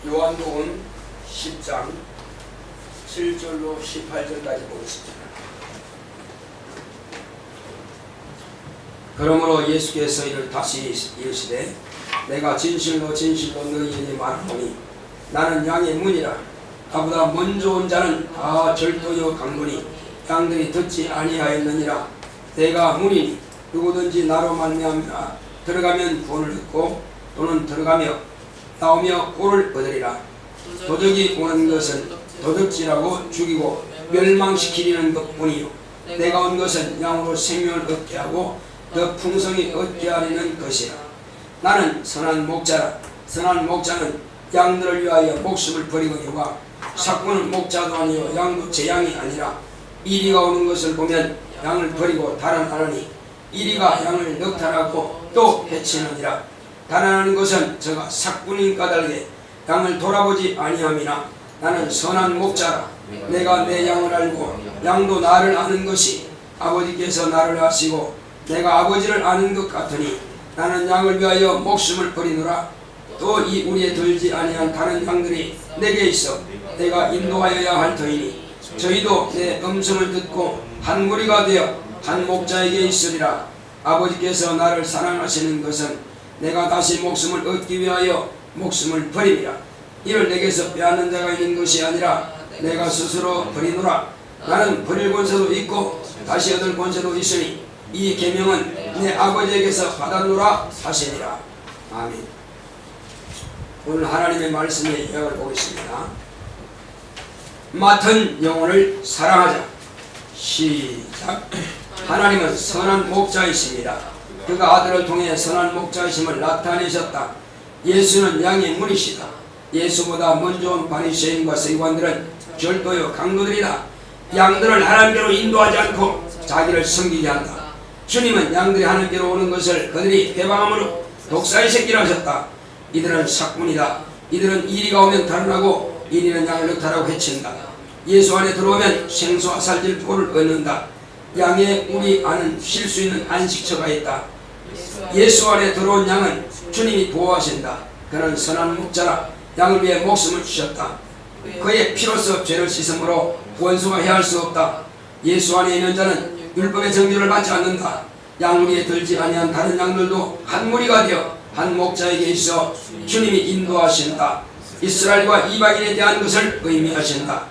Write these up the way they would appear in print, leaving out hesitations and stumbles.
요한복음 10장 7절로 18절까지 보겠습니다. 그러므로 예수께서 이를 다시 이르시되 내가 진실로 진실로 너희에게 말하노니 나는 양의 문이라. 나보다 먼저 온 자는 다 절도요 강도니 양들이 듣지 아니하였느니라. 내가 문이니 누구든지 나로 말미암아 들어가면 구원을 얻고 또는 들어가며 나오며 꼴을 얻으리라. 도적이 오는 것은 도둑질하고 죽이고 멸망시키려는 것뿐이요 내가 온 것은 양으로 생명을 얻게 하고 더 풍성히 얻게 하려는 것이라. 나는 선한 목자라. 선한 목자는 양들을 위하여 목숨을 버리거니와 삭구는 목자도 아니요 양도 제 양이 아니라 이리가 오는 것을 보면 양을 버리고 달아나느니 이리가 양을 넉탈하고 또 해치느니라. 달아나는 것은 저가 삭군인 까닭에 양을 돌아보지 아니함이나 나는 선한 목자라. 내가 내 양을 알고 양도 나를 아는 것이 아버지께서 나를 아시고 내가 아버지를 아는 것 같으니 나는 양을 위하여 목숨을 버리노라. 또 이 우리에 들지 아니한 다른 양들이 내게 있어 내가 인도하여야 할 터이니 저희도 내 음성을 듣고 한 무리가 되어 한 목자에게 있으리라. 아버지께서 나를 사랑하시는 것은 내가 다시 목숨을 얻기 위하여 목숨을 버리리라. 이를 내게서 빼앗는 자가 있는 것이 아니라 내가 스스로 버리노라. 나는 버릴 권세도 있고 다시 얻을 권세도 있으니 이 계명은 내 아버지에게서 받았노라 하시니라. 아멘. 오늘 하나님의 말씀의 요약을 보겠습니다. 맡은 영혼을 사랑하자. 시작. 하나님은 선한 목자이십니다. 그가 아들을 통해 선한 목자이심을 나타내셨다. 예수는 양의 문이시다. 예수보다 먼저 온 바리새인과 서기관들은 절도요 강도들이다. 양들을 하나님께로 인도하지 않고 자기를 섬기게 한다. 주님은 양들이 하나님께로 오는 것을 그들이 배방함으로 독사의 새끼라 하셨다. 이들은 삭군이다. 이들은 이리가 오면 달아나고 이리는 양을 넉탈하고 해친다. 예수 안에 들어오면 생수와 살질 꼴을 얻는다. 양의 우리 안은 쉴 수 있는 안식처가 있다. 예수 안에 들어온 양은 주님이 보호하신다. 그는 선한 목자라. 양을 위해 목숨을 주셨다. 그의 피로써 죄를 씻음으로 원수가 해할 수 없다. 예수 안에 있는 자는 율법의 정죄를 받지 않는다. 양무리에 들지 아니한 다른 양들도 한 무리가 되어 한 목자에게 있어 주님이 인도하신다. 이스라엘과 이방인에 대한 것을 의미하신다.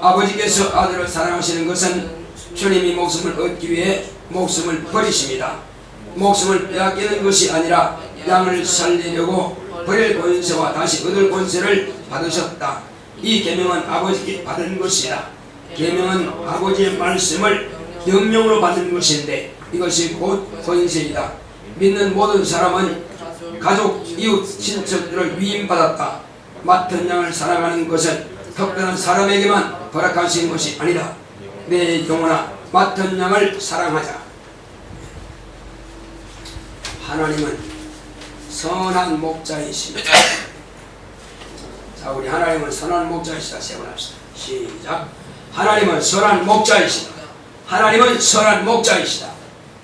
아버지께서 아들을 사랑하시는 것은 주님이 목숨을 얻기 위해 목숨을 버리십니다. 목숨을 빼앗기는 것이 아니라 양을 살리려고 버릴 권세와 다시 얻을 권세를 받으셨다. 이 계명은 아버지께 받은 것이다. 계명은 아버지의 말씀을 명령으로 받은 것인데 이것이 곧 권세이다. 믿는 모든 사람은 가족, 이웃, 친척들을 위임받았다. 맡은 양을 사랑하는 것은 특별한 사람에게만 허락하신 것이 아니다. 내 영혼아, 맡은 양을 사랑하자. 하나님은 선한 목자이십니다. 자, 우리 하나님은 선한 목자이시다. 세번합시다. 시작. 하나님은 선한 목자이시다. 하나님은 선한 목자이시다.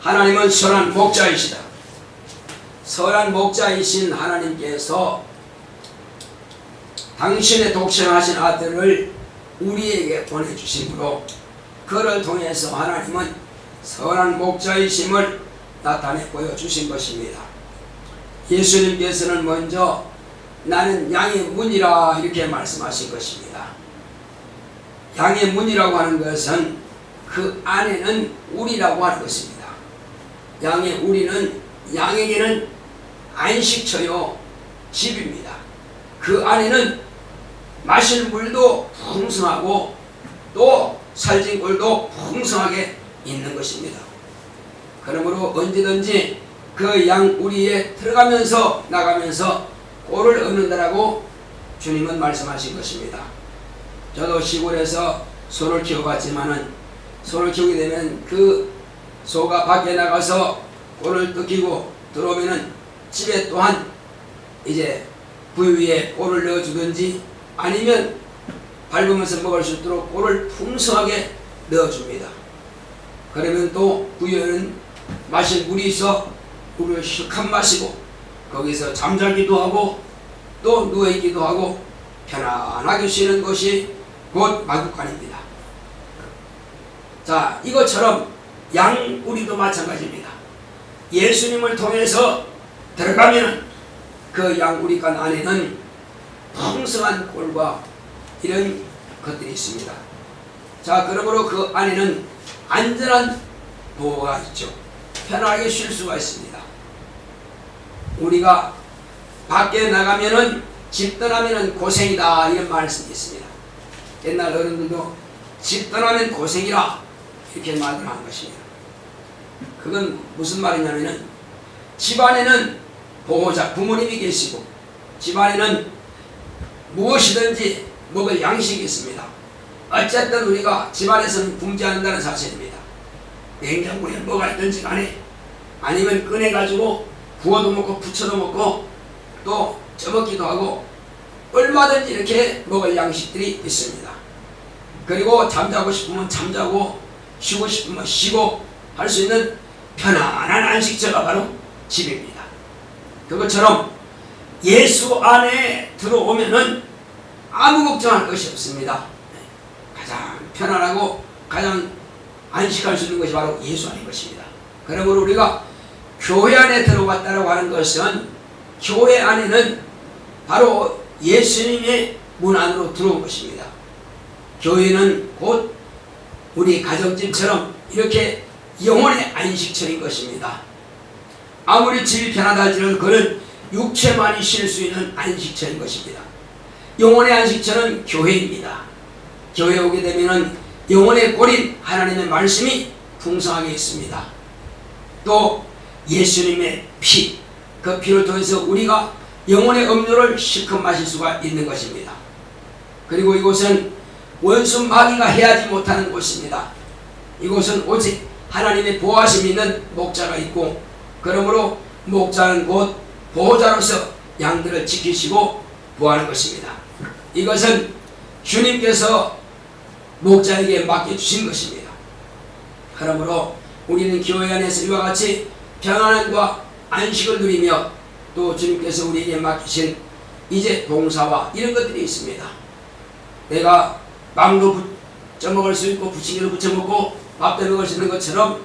하나님은 선한 목자이시다. 선한 목자이신 하나님께서 당신의 독생하신 아들을 우리에게 보내주심으로 그를 통해서 하나님은 선한 목자이심을 나타내 보여주신 것입니다. 예수님께서는 먼저 나는 양의 문이라 이렇게 말씀하신 것입니다. 양의 문이라고 하는 것은 그 안에는 우리라고 하는 것입니다. 양의 우리는 양에게는 안식처요 집입니다. 그 안에는 마실 물도 풍성하고 또 살진 꼴도 풍성하게 있는 것입니다. 그러므로 언제든지 그 양 우리에 들어가면서 나가면서 꼴을 얻는다라고 주님은 말씀하신 것입니다. 저도 시골에서 소를 키워봤지만은 소를 키우게 되면 그 소가 밖에 나가서 꼴을 뜯기고 들어오면은 집에 또한 이제 부위 위에 꼴을 넣어주든지 아니면 밟으면서 먹을 수 있도록 꼴을 풍성하게 넣어줍니다. 그러면 또 부위에는 마실 물이 있어 물을 실컷 마시고 거기서 잠자기도 하고 또 누워있기도 하고 편안하게 쉬는 것이 곧 마구간입니다. 자, 이것처럼 양우리도 마찬가지입니다. 예수님을 통해서 들어가면 그 양우리간 안에는 풍성한 꼴과 이런 것들이 있습니다. 자, 그러므로 그 안에는 안전한 보호가 있죠. 편하게 쉴 수가 있습니다. 우리가 밖에 나가면은 집 떠나면은 고생이다 이런 말씀이 있습니다. 옛날 어른들도 집 떠나면 고생이라 이렇게 말을 하는 것입니다. 그건 무슨 말이냐면은 집안에는 보호자 부모님이 계시고 집안에는 무엇이든지 먹을 양식이 있습니다. 어쨌든 우리가 집안에서는 굶지 않는다는 사실입니다. 냉장고에 뭐가 있든지 간에 아니면 꺼내가지고 구워도 먹고 부쳐도 먹고 또 쪄먹기도 하고 얼마든지 이렇게 먹을 양식들이 있습니다. 그리고 잠자고 싶으면 잠자고 쉬고 싶으면 쉬고 할 수 있는 편안한 안식처가 바로 집입니다. 그것처럼 예수 안에 들어오면은 아무 걱정할 것이 없습니다. 가장 편안하고 가장 안식할 수 있는 것이 바로 예수 안인 것입니다. 그러므로 우리가 교회 안에 들어왔다고 하는 것은 교회 안에는 바로 예수님의 문 안으로 들어온 것입니다. 교회는 곧 우리 가정집처럼 이렇게 영혼의 안식처인 것입니다. 아무리 집이 편하다 할지라도 그는 육체만이 쉴 수 있는 안식처인 것입니다. 영혼의 안식처는 교회입니다. 교회에 오게 되면 영혼의 꼴인 하나님의 말씀이 풍성하게 있습니다. 또 예수님의 피, 그 피를 통해서 우리가 영혼의 음료를 실컷 마실 수가 있는 것입니다. 그리고 이곳은 원수 마귀가 해하지 못하는 곳입니다. 이곳은 오직 하나님의 보호하심이 있는 목자가 있고, 그러므로 목자는 곧 보호자로서 양들을 지키시고 보호하는 것입니다. 이것은 주님께서 목자에게 맡겨주신 것입니다. 그러므로 우리는 교회 안에서 이와 같이 평안과 안식을 누리며 또 주님께서 우리에게 맡기신 이제 봉사와 이런 것들이 있습니다. 내가 빵도 부쳐 먹을 수 있고 부침개도 부쳐 먹고 밥도 먹을 수 있는 것처럼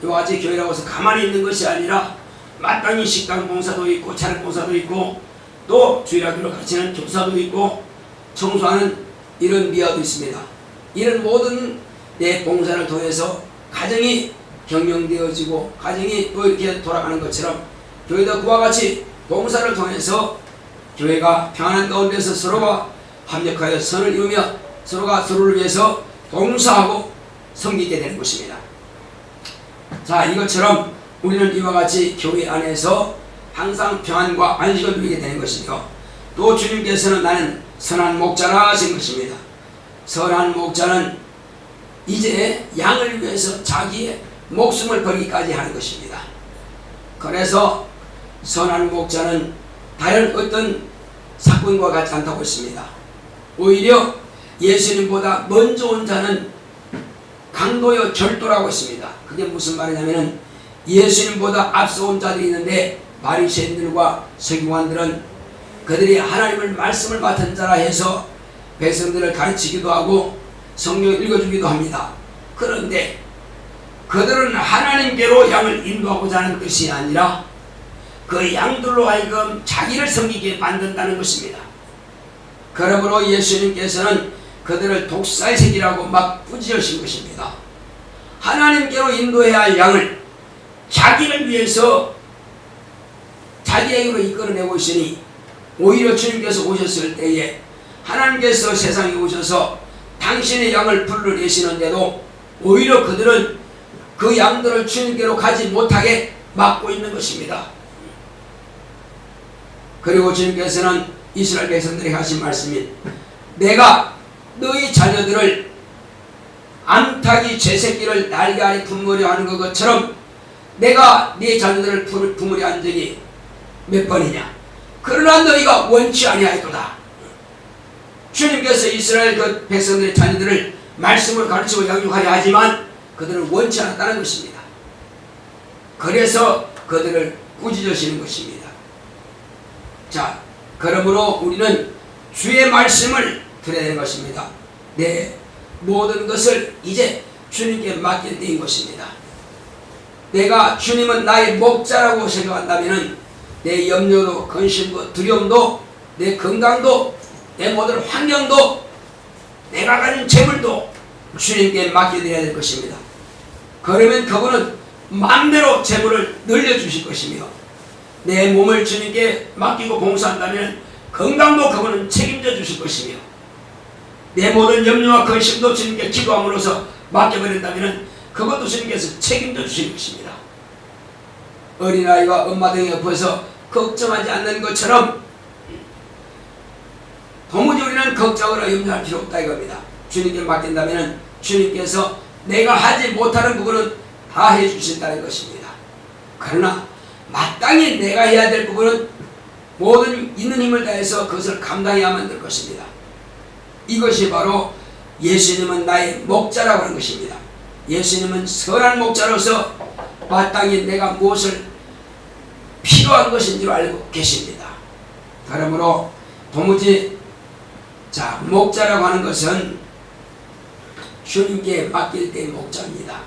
이와 같이 교회라고 해서 가만히 있는 것이 아니라 마땅히 식당 봉사도 있고 차력 봉사도 있고 또 주일학교로 가르치는 교사도 있고 청소하는 이런 미화도 있습니다. 이런 모든 내 봉사를 통해서 가정이 경영되어지고 가정이 또 이렇게 돌아가는 것처럼 교회도 그와 같이 봉사를 통해서 교회가 평안한 가운데서 서로가 합력하여 선을 이루며 서로가 서로를 위해서 봉사하고 섬기게 되는 것입니다. 자, 이것처럼 우리는 이와 같이 교회 안에서 항상 평안과 안식을 누리게 되는 것이며 또 주님께서는 나는 선한 목자라 하신 것입니다. 선한 목자는 이제 양을 위해서 자기의 목숨을 걸기까지 하는 것입니다. 그래서 선한 목자는 다른 어떤 사건과 같지 않다고 했습니다. 오히려 예수님보다 먼저 온 자는 강도여 절도라고 했습니다. 그게 무슨 말이냐면 예수님보다 앞서 온 자들이 있는데 바리새인들과 서기관들은 그들이 하나님을 말씀을 맡은 자라 해서 백성들을 가르치기도 하고 성경을 읽어주기도 합니다. 그런데 그들은 하나님께로 양을 인도하고자 하는 것이 아니라 그 양들로 하여금 자기를 섬기게 만든다는 것입니다. 그러므로 예수님께서는 그들을 독살새끼라고 막 꾸짖으신 것입니다. 하나님께로 인도해야 할 양을 자기를 위해서 자기에게로 이끌어내고 있으니 오히려 주님께서 오셨을 때에 하나님께서 세상에 오셔서 당신의 양을 불러내시는데도 오히려 그들은 그 양들을 주님께로 가지 못하게 막고 있는 것입니다. 그리고 주님께서는 이스라엘 백성들에게 하신 말씀이 내가 너희 자녀들을 암탉이 쥐새끼를 날개 아래 품으려 하는 것처럼 내가 네 자녀들을 품으려 한 적이 몇 번이냐. 그러나 너희가 원치 아니하였도다. 주님께서 이스라엘 그 백성들의 자녀들을 말씀을 가르치고 양육하려 하지만 그들은 원치 않았다는 것입니다. 그래서 그들을 꾸짖으시는 것입니다. 자, 그러므로 우리는 주의 말씀을 들어야 되는 것입니다. 내 모든 것을 이제 주님께 맡길 때인 것입니다. 내가 주님은 나의 목자라고 생각한다면 내 염려도 근심도 두려움도 내 건강도 내 모든 환경도 내가 가진 재물도 주님께 맡겨드려야 될 것입니다. 그러면 그분은 마음대로 재물을 늘려주실 것이며 내 몸을 주님께 맡기고 봉사한다면 건강도 그분은 책임져 주실 것이며 내 모든 염려와 근심도 주님께 기도함으로써 맡겨버린다면 그것도 주님께서 책임져 주실 것입니다. 어린아이가 엄마 등에 엎어서 걱정하지 않는 것처럼 도무지 우리는 걱정으로 염려할 필요 없다 이겁니다. 주님께 맡긴다면 주님께서 내가 하지 못하는 부분은 다 해주신다는 것입니다. 그러나 마땅히 내가 해야 될 부분은 모든 있는 힘을 다해서 그것을 감당해야만 될 것입니다. 이것이 바로 예수님은 나의 목자라고 하는 것입니다. 예수님은 선한 목자로서 마땅히 내가 무엇을 필요한 것인지 알고 계십니다. 그러므로 도무지 목자라고 하는 것은 주님께 맡길 때의 목자입니다.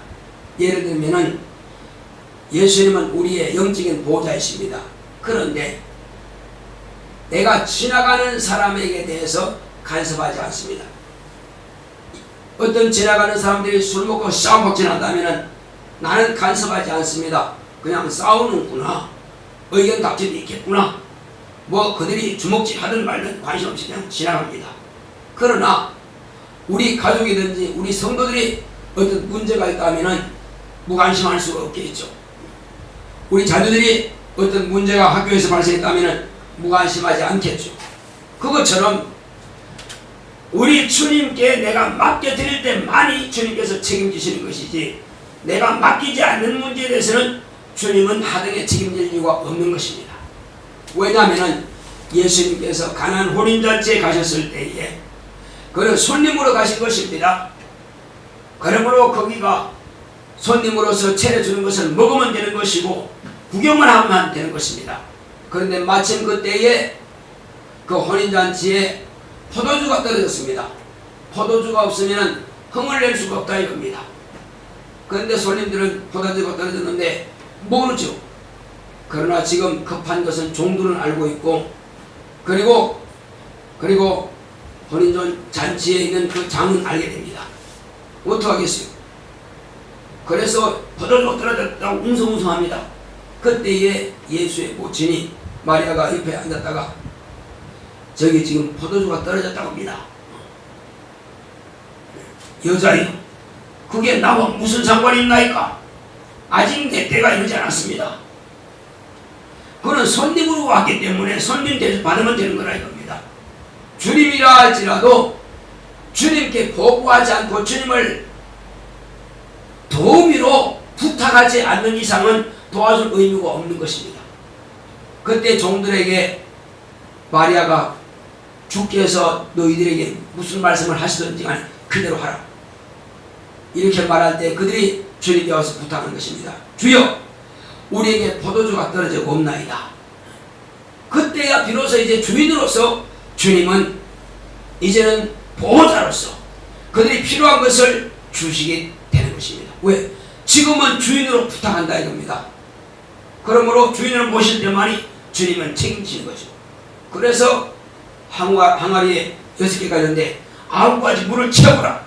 예를 들면은 예수님은 우리의 영적인 보호자이십니다. 그런데 내가 지나가는 사람에게 대해서 간섭하지 않습니다. 어떤 지나가는 사람들이 술 먹고 싸움하고 지나간다면 나는 간섭하지 않습니다. 그냥 싸우는구나, 의견 다툼이 있겠구나, 뭐 그들이 주먹질 하든 말든 관심 없이 그냥 지나갑니다. 그러나 우리 가족이든지 우리 성도들이 어떤 문제가 있다면 무관심할 수가 없겠죠. 우리 자녀들이 어떤 문제가 학교에서 발생했다면 무관심하지 않겠죠. 그것처럼 우리 주님께 내가 맡겨드릴 때만이 주님께서 책임지시는 것이지 내가 맡기지 않는 문제에 대해서는 주님은 하등에 책임질 이유가 없는 것입니다. 왜냐하면 예수님께서 가나안 혼인잔치에 가셨을 때에 그는 손님으로 가신 것입니다. 그러므로 거기가 손님으로서 차려주는 것을 먹으면 되는 것이고 구경만 하면 되는 것입니다. 그런데 마침 그때에 그 혼인잔치에 포도주가 떨어졌습니다. 포도주가 없으면 흥을 낼 수가 없다 이겁니다. 그런데 손님들은 포도주가 떨어졌는데 모르죠. 그러나 지금 급한 것은 종들은 알고 있고 그리고 혼인잔치에 있는 그 장은 알게 됩니다. 어떡하겠어요? 그래서 포도주가 떨어졌다고 웅성웅성합니다. 그때에 예수의 모친이 마리아가 옆에 앉았다가 저기 지금 포도주가 떨어졌다고 합니다. 여자여, 그게 나와 무슨 상관이 있나이까? 아직 내 때가 이르지 않았습니다. 그는 손님으로 왔기 때문에 손님 대접 받으면 되는 거라 이겁니다. 주님이라 할지라도 주님께 보고하지 않고 주님을 도우미로 부탁하지 않는 이상은 도와줄 의무가 없는 것입니다. 그때 종들에게 마리아가 주께서 너희들에게 무슨 말씀을 하시든지 간에 그대로 하라 이렇게 말할 때 그들이 주님께 와서 부탁한 것입니다. 주여, 우리에게 포도주가 떨어지고 없나이다. 그때야 비로소 이제 주인으로서 주님은 이제는 보호자로서 그들이 필요한 것을 주시게 되는 것입니다. 왜? 지금은 주인으로 부탁한다 이겁니다. 그러므로 주인을 모실 때만이 주님은 책임지는 거죠. 그래서 항아리에 6개가 있는데 9가지 물을 채우라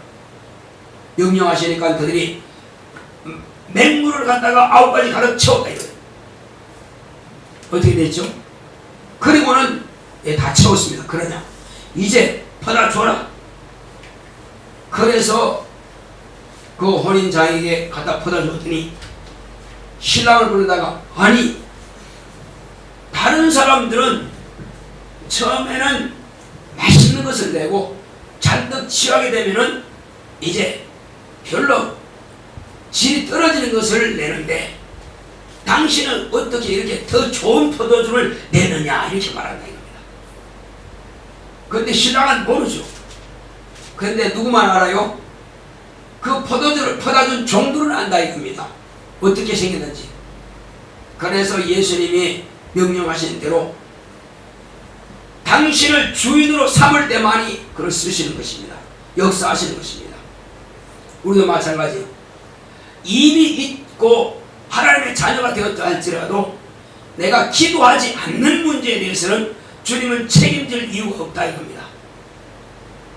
명령하시니까 그들이 맹물을 갖다가 9가지 가득 채웠다 이거예요. 어떻게 됐죠? 그리고는 다 채웠습니다. 그러냐 이제 퍼다 줘라. 그래서 그 혼인장에게 갖다 퍼다 줬더니 신랑을 부르다가 아니 다른 사람들은 처음에는 맛있는 것을 내고 잔뜩 취하게 되면은 이제 별로 질이 떨어지는 것을 내는데 당신은 어떻게 이렇게 더 좋은 포도주를 내느냐 이렇게 말한다 이겁니다. 그런데 신랑은 모르죠. 그런데 누구만 알아요? 그 포도주를 퍼다준 종들은 안다 이겁니다. 어떻게 생겼는지. 그래서 예수님이 명령하신 대로 당신을 주인으로 삼을 때만이 그를 쓰시는 것입니다. 역사하시는 것입니다. 우리도 마찬가지예요. 이미 있고 하나님의 자녀가 되었다 할지라도 내가 기도하지 않는 문제에 대해서는 주님은 책임질 이유가 없다 이겁니다.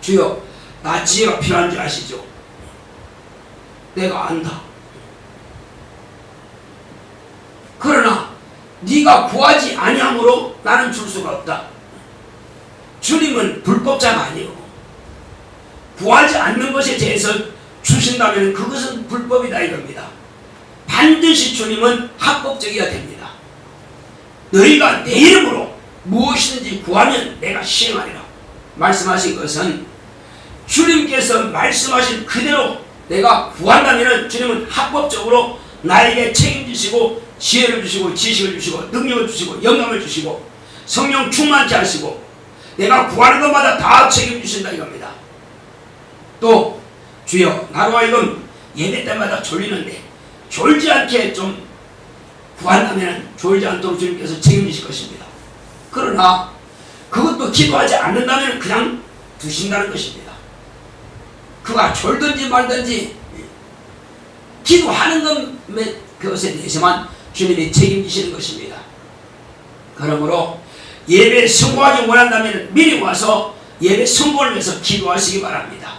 주여, 나 지혜가 필요한 줄 아시죠? 내가 안다. 그러나 네가 구하지 아니함으로 나는 줄 수가 없다. 주님은 불법자가 아니에요. 구하지 않는 것에 대해서 주신다면 그것은 불법이다 이겁니다. 반드시 주님은 합법적이어야 됩니다. 너희가 내 이름으로 무엇이든지 구하면 내가 시행하리라 말씀하신 것은 주님께서 말씀하신 그대로 내가 구한다면 주님은 합법적으로 나에게 책임지시고 지혜를 주시고 지식을 주시고 능력을 주시고 영감을 주시고 성령 충만케 하시고 내가 구하는 것마다 다 책임주신다 이겁니다. 또 주여, 나로 하여금 예배 때마다 졸리는데 졸지 않게 좀 구한다면 졸지 않도록 주님께서 책임지실 것입니다. 그러나 그것도 기도하지 않는다면 그냥 두신다는 것입니다. 그가 졸든지 말든지 기도하는 것에 대해서만 주님이 책임지시는 것입니다. 그러므로 예배에 성공하기 원한다면 미리 와서 예배 성공을 위해서 기도하시기 바랍니다.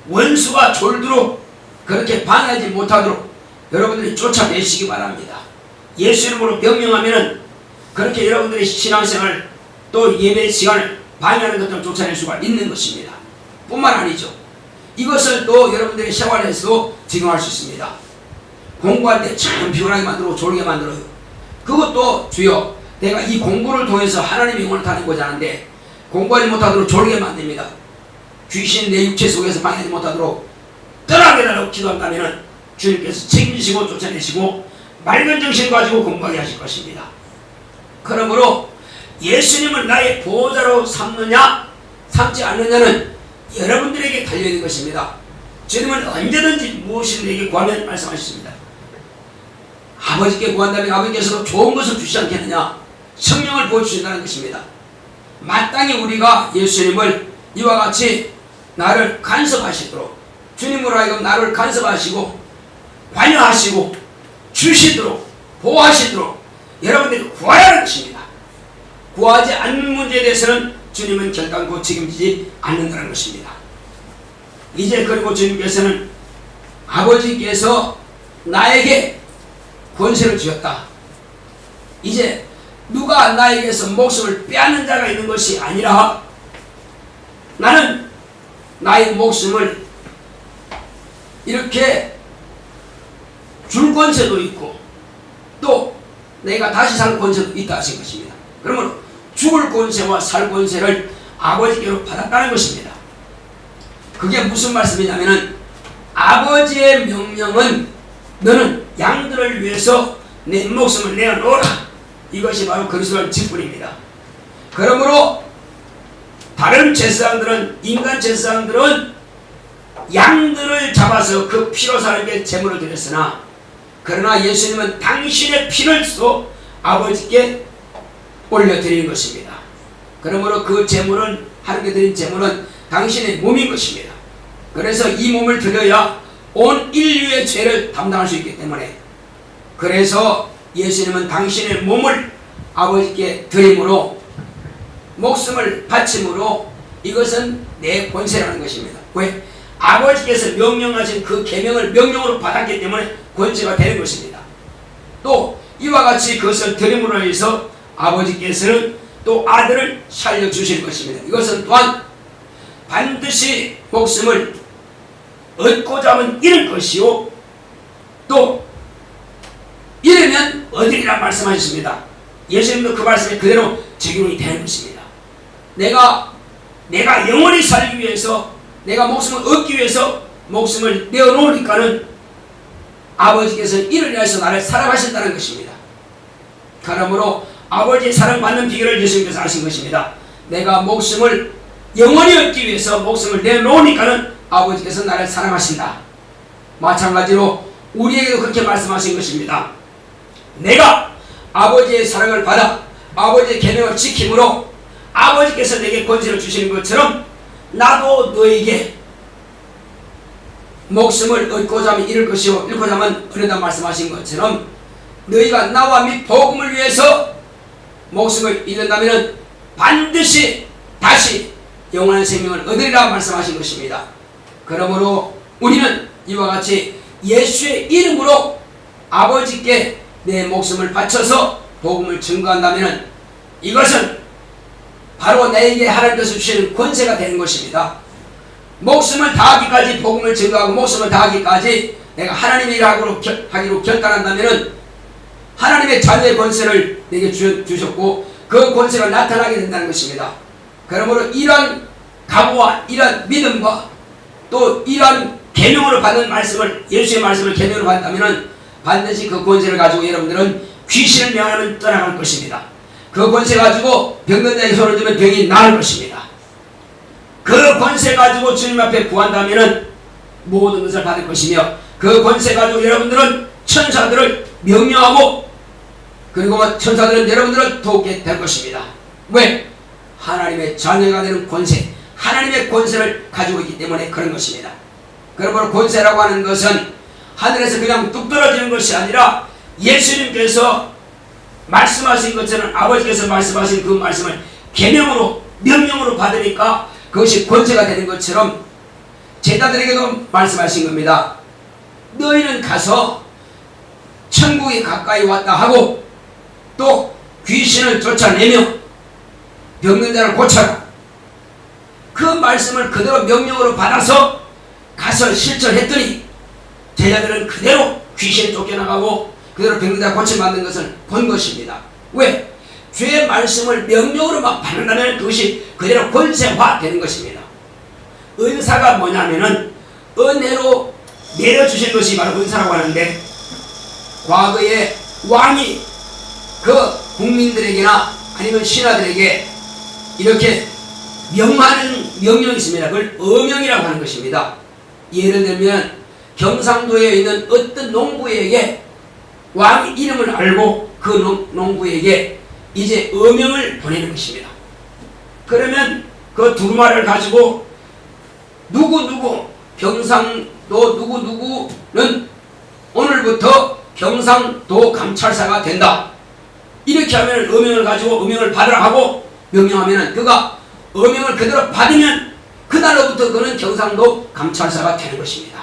원수가 졸도록 그렇게 방해하지 못하도록 여러분들이 쫓아내시기 바랍니다. 예수 이름으로 명령하면 그렇게 여러분들의 신앙생활 또 예배 시간을 방해하는 것들을 쫓아낼 수가 있는 것입니다. 뿐만 아니죠. 이것을 또 여러분들의 생활에서도 적용할 수 있습니다. 공부할 때 참 피곤하게 만들고 졸게 만들어요. 그것도 주여, 내가 이 공부를 통해서 하나님의 영광을 타는고자 하는데 공부하지 못하도록 졸게 만듭니다. 귀신 내 육체 속에서 방해하지 못하도록 떠나게 달라고 기도한다면 주님께서 책임지시고 쫓아내시고 맑은 정신 가지고 공부하게 하실 것입니다. 그러므로 예수님을 나의 보호자로 삼느냐 삼지 않느냐는 여러분들에게 달려있는 것입니다. 주님은 언제든지 무엇이든 내게 구하면 말씀하셨습니다. 아버지께 구한다면 아버지께서도 좋은 것을 주시지 않겠느냐, 성령을 보여주신다는 것입니다. 마땅히 우리가 예수님을 이와 같이 나를 간섭하시도록, 주님으로 하여금 나를 간섭하시고 관여하시고 주시도록 보호하시도록 여러분들이 구해야 하는 것입니다. 구하지 않는 문제에 대해서는 주님은 결단코 책임지지 않는다는 것입니다. 이제 그리고 주님께서는 아버지께서 나에게 권세를 주셨다. 이제 누가 나에게서 목숨을 빼앗는 자가 있는 것이 아니라 나는 나의 목숨을 이렇게 줄 권세도 있고 또 내가 다시 살 권세도 있다 하신 것입니다. 그러므로 죽을 권세와 살 권세를 아버지께로 받았다는 것입니다. 그게 무슨 말씀이냐면은 아버지의 명령은 너는 양들을 위해서 내 목숨을 내어놓으라. 이것이 바로 그리스도의 직분입니다. 그러므로 다른 제사장들은, 인간 제사장들은 양들을 잡아서 그 피로 사는 제물을 드렸으나 그러나 예수님은 당신의 피를 써 아버지께 올려드리는 것입니다. 그러므로 그 제물은, 하나님께 드린 제물은 당신의 몸인 것입니다. 그래서 이 몸을 드려야 온 인류의 죄를 담당할 수 있기 때문에, 그래서 예수님은 당신의 몸을 아버지께 드림으로 목숨을 바침으로 이것은 내 권세라는 것입니다. 왜? 아버지께서 명령하신 그 계명을 명령으로 받았기 때문에 권세가 되는 것입니다. 또 이와 같이 그것을 드림으로 해서 아버지께서는 또 아들을 살려주실 것입니다. 이것은 또한 반드시 목숨을 얻고자 하면 잃을 것이요 또 잃으면 얻으리라 말씀하셨습니다. 예수님도 그 말씀에 그대로 적용이 되는 것입니다. 내가 영원히 살기 위해서, 내가 목숨을 얻기 위해서 목숨을 내어놓으니까는 아버지께서 이를 위해서 나를 사랑하신다는 것입니다. 그러므로 아버지의 사랑받는 비결을 예수님께서 아신 것입니다. 내가 목숨을 영원히 얻기 위해서 목숨을 내놓으니까는 아버지께서 나를 사랑하신다. 마찬가지로 우리에게도 그렇게 말씀하신 것입니다. 내가 아버지의 사랑을 받아 아버지의 계명을 지킴으로 아버지께서 내게 권세를 주시는 것처럼 나도 너에게 목숨을 얻고자 하면 잃을 것이요 잃고자 하면 얻는다 말씀하신 것처럼 너희가 나와 및 복음을 위해서 목숨을 잃는다면 반드시 다시 영원한 생명을 얻으리라 말씀하신 것입니다. 그러므로 우리는 이와 같이 예수의 이름으로 아버지께 내 목숨을 바쳐서 복음을 증거한다면 이것은 바로 내게 하나님께서 주시는 권세가 되는 것입니다. 목숨을 다하기까지 복음을 증거하고 목숨을 다하기까지 내가 하나님의 일을 하기로 결단한다면 하나님의 자유의 권세를 내게 주셨고 그 권세가 나타나게 된다는 것입니다. 그러므로 이러한 각오와 이러한 믿음과 또 이러한 계명으로 받은 말씀을 예수의 말씀을 계명으로 받다면 반드시 그 권세를 가지고 여러분들은 귀신을 명하면 떠나갈 것입니다. 그 권세 가지고 병든 자에게 손을 들면 병이 나을 것입니다. 그 권세 가지고 주님 앞에 구한다면 모든 것을 받을 것이며 그 권세 가지고 여러분들은 천사들을 명령하고 그리고 천사들은 여러분들을 돕게 될 것입니다. 왜? 하나님의 자녀가 되는 권세, 하나님의 권세를 가지고 있기 때문에 그런 것입니다. 그러므로 권세라고 하는 것은 하늘에서 그냥 뚝 떨어지는 것이 아니라 예수님께서 말씀하신 것처럼 아버지께서 말씀하신 그 말씀을 계명으로 명령으로 받으니까 그것이 권세가 되는 것처럼 제자들에게도 말씀하신 겁니다. 너희는 가서 천국이 가까이 왔다 하고 또 귀신을 쫓아내며 병든 자를 고쳐라. 그 말씀을 그대로 명령으로 받아서 가서 실천했더니 제자들은 그대로 귀신이 쫓겨나가고 그대로 병든 자를 고침받는 것을 본 것입니다. 왜? 주의 말씀을 명령으로 막 받는다면 그것이 그대로 권세화 되는 것입니다. 은사가 뭐냐면은 은혜로 내려주신 것이 바로 은사라고 하는데 과거에 왕이 그 국민들에게나 아니면 신하들에게 이렇게 명하는 명령이 있습니다. 그걸 어명이라고 하는 것입니다. 예를 들면 경상도에 있는 어떤 농부에게 왕의 이름을 알고 그 농부에게 이제 어명을 보내는 것입니다. 그러면 그 두루마리를 가지고 누구누구 경상도 누구누구는 오늘부터 경상도 감찰사가 된다. 이렇게 하면 어명을 가지고 어명을 받으라 하고 명령하면 그가 어명을 그대로 받으면 그날로부터 그는 경상도 감찰사가 되는 것입니다.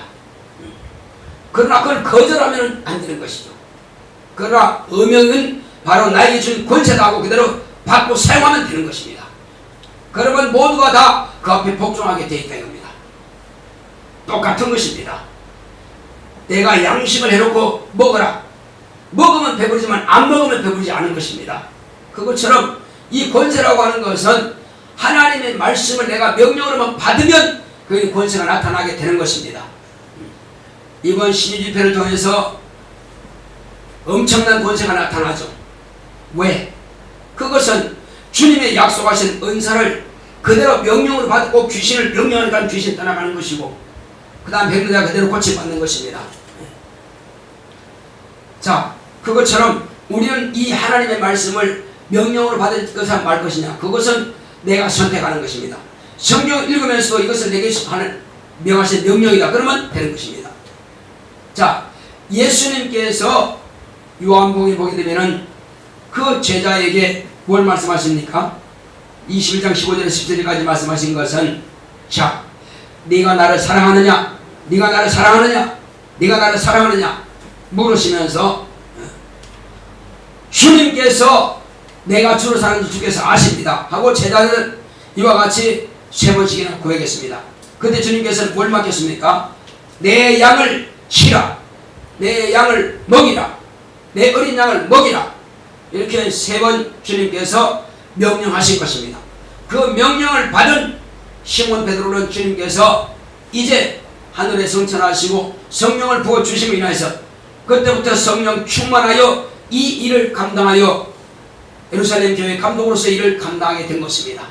그러나 그걸 거절하면 안 되는 것이죠. 그러나 어명은 바로 나에게 준 권세다 하고 그대로 받고 사용하면 되는 것입니다. 그러면 모두가 다 그 앞에 복종하게 되어 있다는 겁니다. 똑같은 것입니다. 내가 양식을 해놓고 먹어라. 먹으면 배부르지만 안 먹으면 배부르지 않은 것입니다. 그것처럼 이 권세라고 하는 것은 하나님의 말씀을 내가 명령으로만 받으면 그 권세가 나타나게 되는 것입니다. 이번 신유집회를 통해서 엄청난 권세가 나타나죠. 왜? 그것은 주님의 약속하신 은사를 그대로 명령으로 받고 귀신을 명령하니까 귀신 떠나가는 것이고 그 다음 병든 자가 그대로 고침받는 것입니다. 자, 그것처럼 우리는 이 하나님의 말씀을 명령으로 받을 것이냐 말 것이냐 그것은 내가 선택하는 것입니다. 성경을 읽으면서도 이것을 내게 명하신 명령이다 그러면 되는 것입니다. 자, 예수님께서 요한복음에 보게 되면은 그 제자에게 뭘 말씀하십니까? 21장 15절에서 17절까지 말씀하신 것은 자, 네가 나를 사랑하느냐? 네가 나를 사랑하느냐? 네가 나를 사랑하느냐? 물으시면서 주님께서 내가 주를 사랑하는지 주께서 아십니다 하고 제자들은 이와 같이 세 번씩이나 고백했습니다. 그때 주님께서는 뭘 맡겼습니까? 내 양을 치라, 내 양을 먹이라, 내 어린 양을 먹이라 이렇게 세 번 주님께서 명령하신 것입니다. 그 명령을 받은 시몬 베드로는 주님께서 이제 하늘에 성천하시고 성령을 부어주심으로 인하여서 그때부터 성령 충만하여 이 일을 감당하여 예루살렘 교회 감독으로서 일을 감당하게 된 것입니다.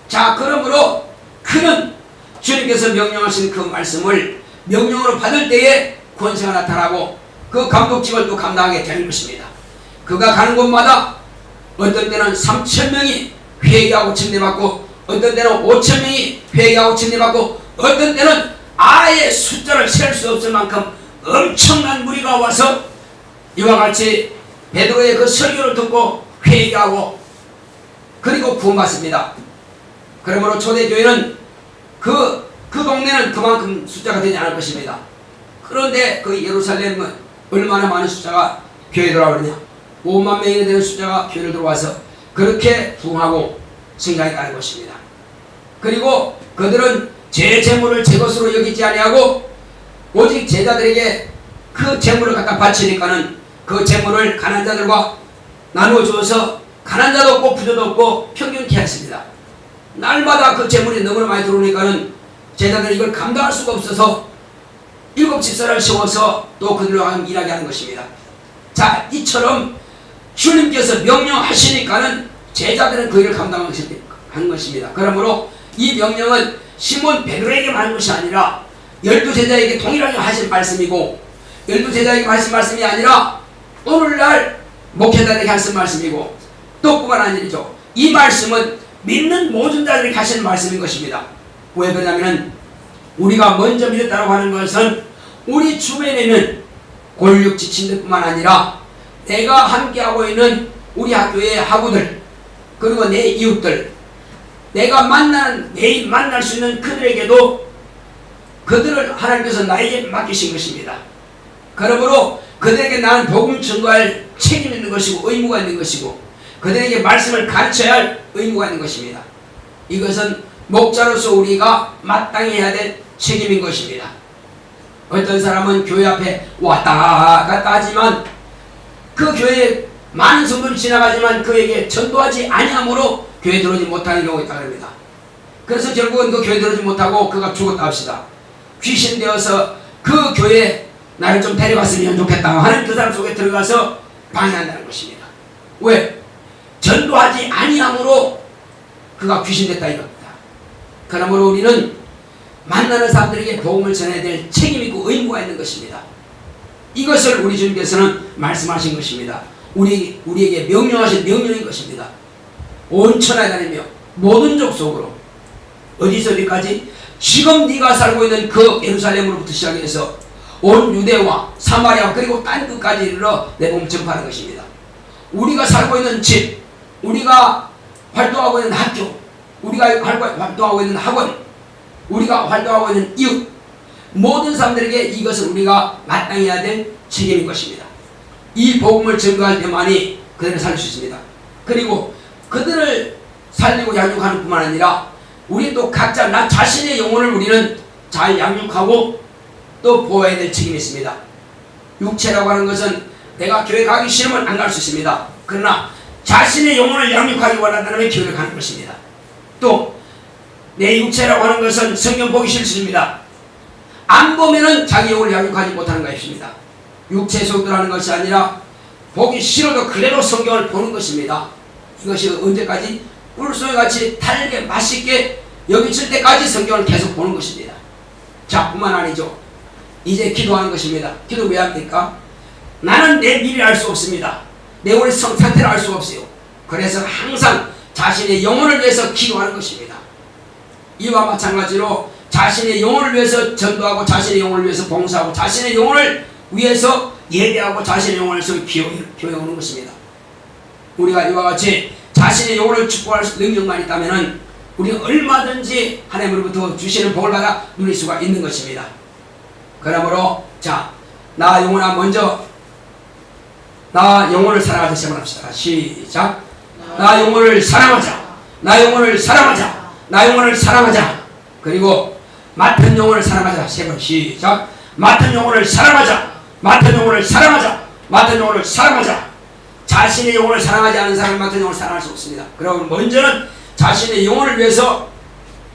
자, 그러므로 그는 주님께서 명령하신 그 말씀을 명령으로 받을 때에 권세가 나타나고 그 감독직을 또 감당하게 되는 것입니다. 그가 가는 곳마다 어떤 때는 3,000명이 회개하고 침례받고, 어떤 때는 5천 명이 회개하고 침례받고, 어떤 때는 아예 숫자를 셀 수 없을 만큼 엄청난 무리가 와서 이와 같이 베드로의 그 설교를 듣고 회개하고 그리고 구원받습니다. 그러므로 초대교회는 그 동네는 그만큼 숫자가 되지 않을 것입니다. 그런데 그 예루살렘은 얼마나 많은 숫자가 교회에 들어오느냐, 5만 명이나 되는 숫자가 교회를 들어와서 그렇게 부흥하고 성장했다는 것입니다. 그리고 그들은 제 재물을 제 것으로 여기지 아니하고 오직 제자들에게 그 재물을 갖다 바치니까는 그 재물을 가난한 자들과 나누어 주어서 가난한 자도 없고 부자도 없고 평균케 했습니다. 날마다 그 재물이 너무나 많이 들어오니까는 제자들이 이걸 감당할 수가 없어서 7 집사를 세워서 또 그들로 하여금 일하게 하는 것입니다. 자, 이처럼 주님께서 명령하시니까는 제자들은 그 일을 감당하는 것입니다. 그러므로 이 명령은 시몬 베드로에게만 하는 것이 아니라 12제자에게 동일하게 하신 말씀이고, 12제자에게 하신 말씀이 아니라 오늘날 목회자들에게 하신 말씀이고, 또 뿐만 아니죠. 이 말씀은 믿는 모든 자들에게 하시는 말씀인 것입니다. 왜 그러냐면 우리가 먼저 믿었다고 하는 것은 우리 주변에는 골육 지친들 뿐만 아니라 내가 함께하고 있는 우리 학교의 학우들, 그리고 내 이웃들, 내가 매일 만날 수 있는 그들에게도 그들을 하나님께서 나에게 맡기신 것입니다. 그러므로 그들에게 나는 복음 증거할 책임이 있는 것이고 의무가 있는 것이고 그들에게 말씀을 가르쳐야 할 의무가 있는 것입니다. 이것은 목자로서 우리가 마땅히 해야 될 책임인 것입니다. 어떤 사람은 교회 앞에 왔다 갔다 하지만 그 교회에 많은 성도들이 지나가지만 그에게 전도하지 아니함으로 교회에 들어오지 못하는 경우가 있다고 합니다. 그래서 결국은 그 교회에 들어오지 못하고 그가 죽었다 합시다. 귀신되어서 그 교회에 나를 좀 데려갔으면 좋겠다 하는 그 사람 속에 들어가서 방해한다는 것입니다. 왜? 전도하지 아니함으로 그가 귀신됐다 이겁니다. 그러므로 우리는 만나는 사람들에게 복음을 전해야 될 책임이 있고 의무가 있는 것입니다. 이것을 우리 주님께서는 말씀하신 것입니다. 우리에게 명령하신 명령인 것입니다. 온 천하에 다니며 모든 족속으로 어디서 어디까지? 지금 네가 살고 있는 그 예루살렘으로부터 시작해서 온 유대와 사마리아 그리고 딴 끝까지 이르러 내 복음을 전파하는 것입니다. 우리가 살고 있는 집, 우리가 활동하고 있는 학교, 우리가 활동하고 있는 학원, 우리가 활동하고 있는 이웃, 모든 사람들에게 이것을 우리가 마땅히 해야 될 책임인 것입니다. 이 복음을 전가할 때만이 그들을 살릴 수 있습니다. 그리고 그들을 살리고 양육하는 뿐만 아니라 우리 또 각자 나 자신의 영혼을 우리는 잘 양육하고 또 보호해야 될 책임이 있습니다. 육체라고 하는 것은 내가 교회 가기 싫으면 안 갈 수 있습니다. 그러나 자신의 영혼을 양육하기 원한다면 교회를 가는 것입니다. 또 내 육체라고 하는 것은 성경 보기 싫습니다. 안 보면은 자기 영혼을 양육하지 못하는 것입니다. 육체 속도라는 것이 아니라 보기 싫어도 그래도 성경을 보는 것입니다. 이것이 언제까지? 꿀송이 같이 달게 맛있게 여기칠 때까지 성경을 계속 보는 것입니다. 자, 뿐만 아니죠. 이제 기도하는 것입니다. 기도 왜 합니까? 나는 내 미래를 알 수 없습니다. 내 오늘 상태를 알 수가 없어요. 그래서 항상 자신의 영혼을 위해서 기도하는 것입니다. 이와 마찬가지로 자신의 영혼을 위해서 전도하고 자신의 영혼을 위해서 봉사하고 자신의 영혼을 위해서 예배하고 자신의 영혼을 위해서 교회에 오는 것입니다. 우리가 이와 같이 자신의 영혼을 축복할 능력만 있다면 우리는 얼마든지 하나님으로부터 주시는 복을 받아 누릴 수가 있는 것입니다. 그러므로 자, 나 영혼아 먼저 나 영혼을 사랑하자 시작합시다. 시작. 나 영혼을 사랑하자. 나 영혼을 사랑하자. 나 영혼을 사랑하자. 그리고 맡은 영혼을 사랑하자. 3번 시작. 맡은 영혼을 사랑하자. 맡은 영혼을 사랑하자. 맡은 영혼을 사랑하자. 자신의 영혼을 사랑하지 않는 사람은 맡은 영혼을 사랑할 수 없습니다. 그럼 먼저는 자신의 영혼을 위해서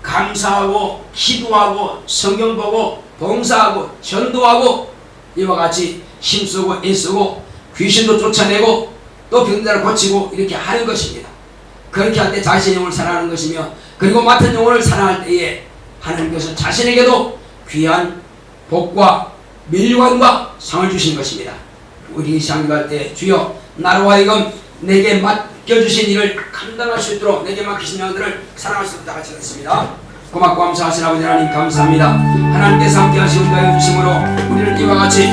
감사하고 기도하고 성경 보고 봉사하고 전도하고 이와 같이 힘쓰고 애쓰고 귀신도 쫓아내고 또 병자를 고치고 이렇게 하는 것입니다. 그렇게 할 때 자신의 영혼을 사랑하는 것이며 그리고 맡은 영혼을 사랑할 때에 하나님께서 자신에게도 귀한 복과 면류관과 상을 주신 것입니다. 우리 시간 기도할 때 주여 나로 하여금 내게 맡겨주신 일을 감당할 수 있도록 내게 맡기신 양들을 사랑할 수 있다 같이 하겠습니다. 고맙고 감사하신 아버지 하나님 감사합니다. 하나님께서 함께 하시고 인도해 주심으로 우리를 이와 같이